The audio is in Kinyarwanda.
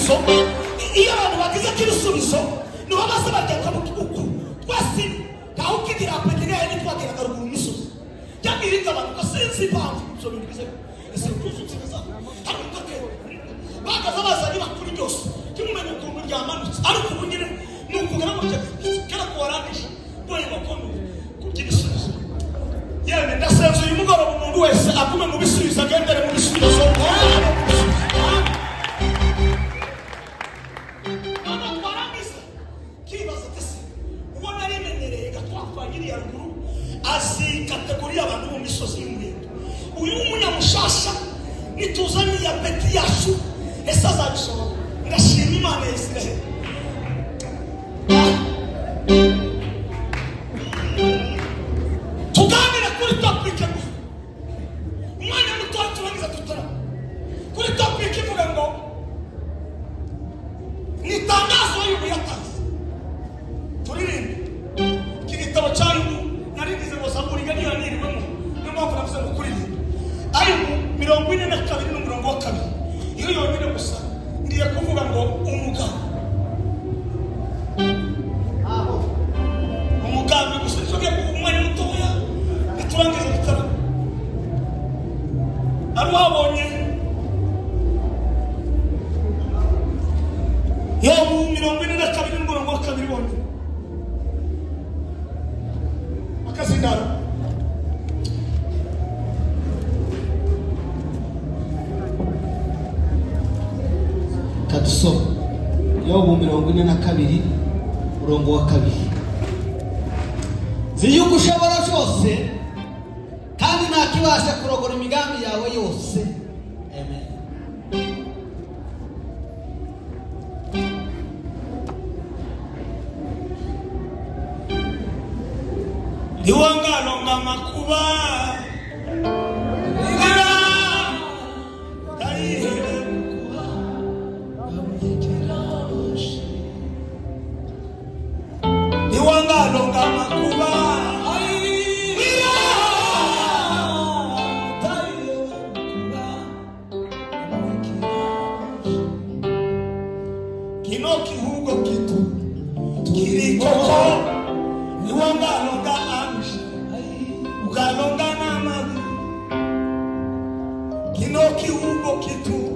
ibisubizo iyo abantu bagize ibisubizo no babasaba cyakabukuku twasi kawukigira apetega ni twagira garuguru misozi cyangirika abantu ko sinzi impamvu so bigize ese kuzuza harutoke bakaza bazanye bakuri byose cyumumenye ukuntu ryamanutse ariko ubungire nukugana mu cyakera ko warandisha boye bakondo kugira ibisubizo yene ndasenze uyu mugoroba umuntu wese agume mu bisubizo agendere mu bisubizo asi kategoria abantu mu misozi y'umurenge uyu munyamushasha nituzaniye beti yacu esazabishobora ngashima Imana ya Israel tuganira kuri topic umwanya muto turangiza tutara kuri topic ivuga ngo nitangazo y'ubuyatazi turirimba kigitabo cy'Ayubu narigize ngo Zaburi ganiyo nirwemo n'amako navuze ngo kuri Ayubu 42 n'umurongo wa 2 iyo yonyine gusa ndiye kuvuga ngo umugabo umugambi gusa cyoge umwanya mutoya niturangiza bitara arwabonye yo 42 n'umurongo wa 2 bonye akazindaro kaduso Yobu 42 murongo wa 2 ziyuko ushobora cyose kandi ntakibasha kurogora imigambi yawe yose. Amen. Iwangalo ngamakuba Iwangalo ngamakuba Kinoki hugo kitu kirikoko Iwangalo ukalonga na mavi kinoki huko kitu